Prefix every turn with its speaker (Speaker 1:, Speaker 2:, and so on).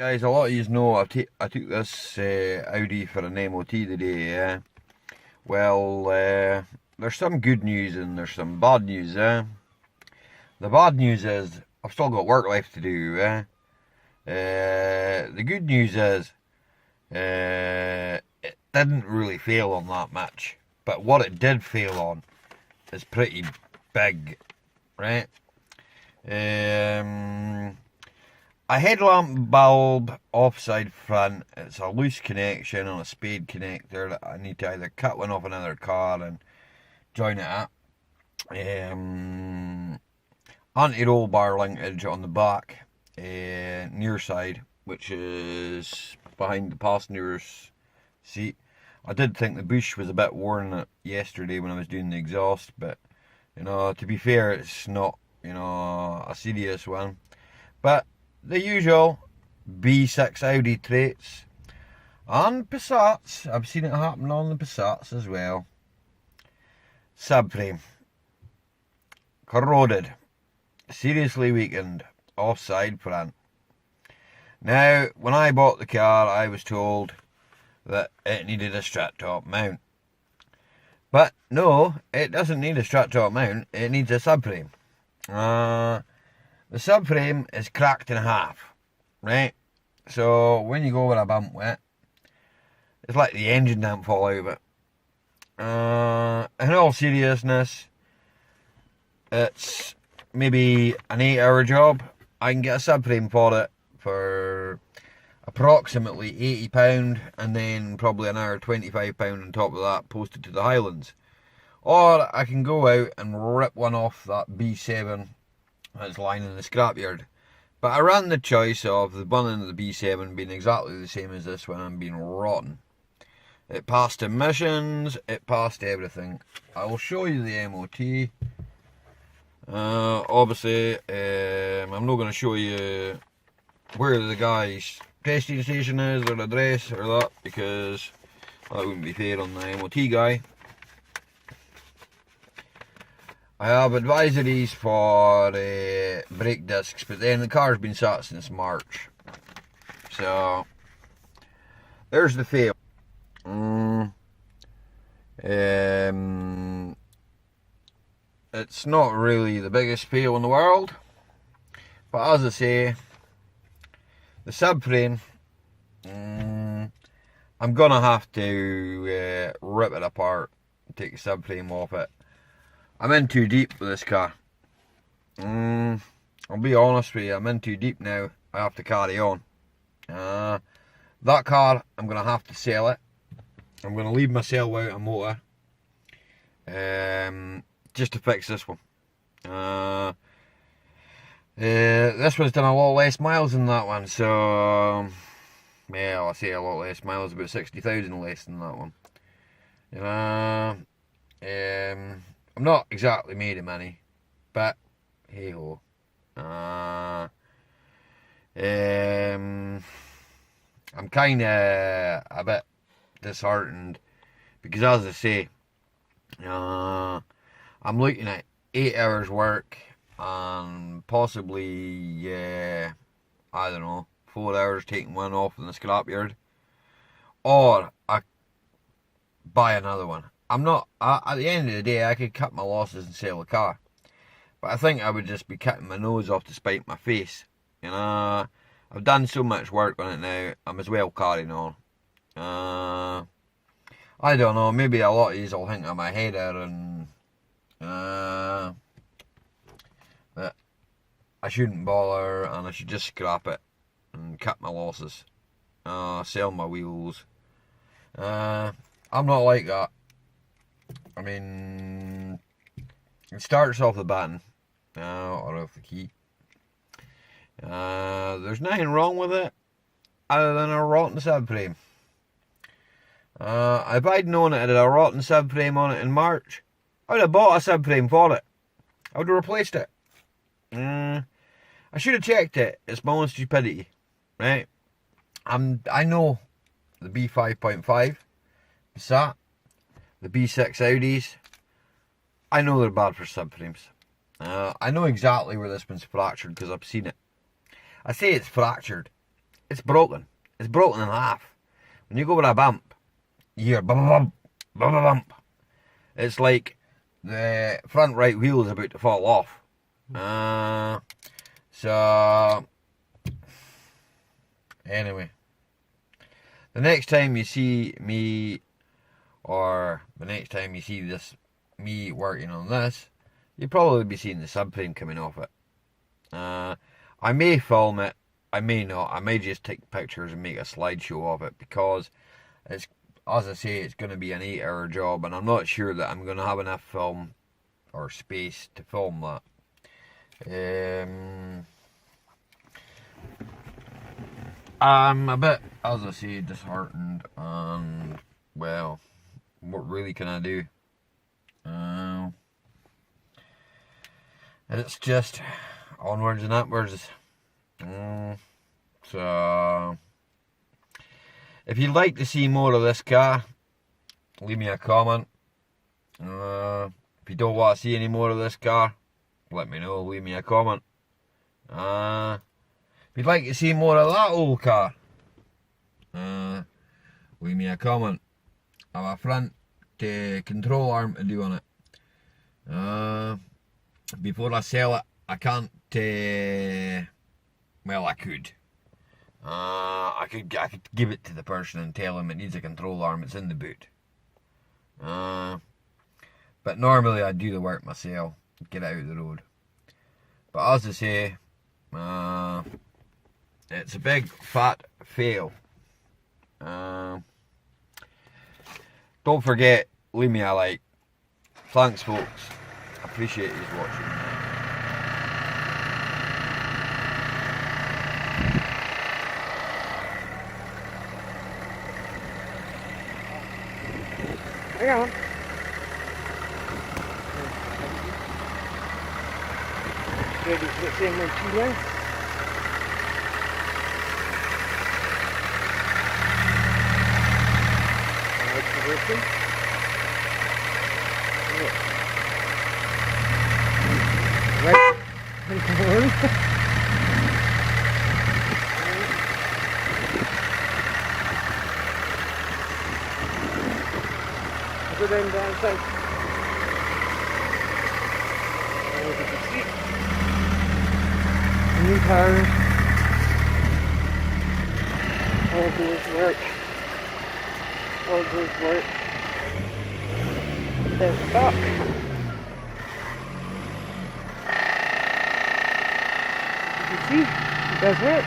Speaker 1: Guys, a lot of you know I took this Audi for an MOT today. Well, there's some good news and there's some bad news. The bad news is I've still got work left to do. The good news is it didn't really fail on that much, but what it did fail on is pretty big, right? A headlamp bulb offside front. It's a loose connection on a spade connector that I need to either cut one off another car and join it up. Anti-roll bar linkage on the back, near side, which is behind the passenger's seat. I did think the bush was a bit worn yesterday when I was doing the exhaust, but to be fair, it's not a serious one. But the usual B6 Audi traits and Passats. I've seen it happen on the Passats as well. Subframe corroded, seriously weakened, offside front. Now, when I bought the car, I was told that it needed a strut top mount, but no, it doesn't need a strut top mount. It needs a subframe. The subframe is cracked in half, right? So when you go over a bump with it, it's like the engine don't fall out of it. In all seriousness, it's maybe an 8-hour job. I can get a subframe for it for approximately £80, and then probably another £25 on top of that posted to the Highlands. Or I can go out and rip one off that B7 that's lying in the scrapyard. But I ran the choice of the one in the B7 being exactly the same as this one and being rotten. It passed emissions, it passed everything. I will show you the MOT. Obviously, I'm not going to show you where the guy's testing station is or the address or that, because that wouldn't be fair on the MOT guy. I have advisories for brake discs, but then the car's been sat since March. So, there's the fail. It's not really the biggest fail in the world, but as I say, the subframe, I'm gonna have to rip it apart and take the subframe off it. I'm in too deep with this car. I'll be honest with you, I'm in too deep now. I have to carry on. That car, I'm going to have to sell it. I'm going to leave myself out a motor just to fix this one. This one's done a lot less miles than that one, so yeah, I say a lot less miles, about 60,000 less than that one. I'm not exactly made of money, but hey ho. I'm kind of a bit disheartened because, as I say, I'm looking at 8 hours work and possibly, I don't know, 4 hours taking one off in the scrapyard, or I buy another one. I'm not, at the end of the day, I could cut my losses and sell the car. But I think I would just be cutting my nose off to spite my face. I've done so much work on it now, I'm as well carrying on. I don't know, maybe a lot of yous will think I'm a header and but I shouldn't bother, and I should just scrap it and cut my losses. Sell my wheels. I'm not like that. I mean, it starts off the button, or off the key. There's nothing wrong with it, other than a rotten subframe. If I'd known it had a rotten subframe on it in March, I would have bought a subframe for it. I would have replaced it. I should have checked it. It's my own stupidity, right? I know the B5.5, Passat, the B6 Audis, I know they're bad for subframes. I know exactly where this one's fractured because I've seen it. I say it's fractured. it's broken. It's broken in half. When you go with a bump, you hear bump, bump, bump, bump. It's like the front right wheel is about to fall off. So anyway, the next time you see me, or the next time you see me working on this, you'll probably be seeing the subframe coming off it. I may film it, I may not. I may just take pictures and make a slideshow of it, because it's, as I say, it's going to be an 8-hour job, and I'm not sure that I'm going to have enough film or space to film that. I'm a bit, as I say, disheartened, and well, what really can I do? It's just onwards and upwards. So if you'd like to see more of this car, leave me a comment. If you don't want to see any more of this car, let me know, leave me a comment. If you'd like to see more of that old car, leave me a comment. I have a front control arm to do on it. Before I sell it, I can't, well, I could. I could give it to the person and tell him it needs a control arm, it's in the boot. But normally I do the work myself, get it out of the road. But as I say, it's a big fat fail. Don't forget, leave me a like. Thanks folks, I appreciate you watching.
Speaker 2: Hang on. Ready for the same one, now? Right. Go down south. Look at the seat. New tires. All doors work. All doors work. There's the back. You can see, it does work.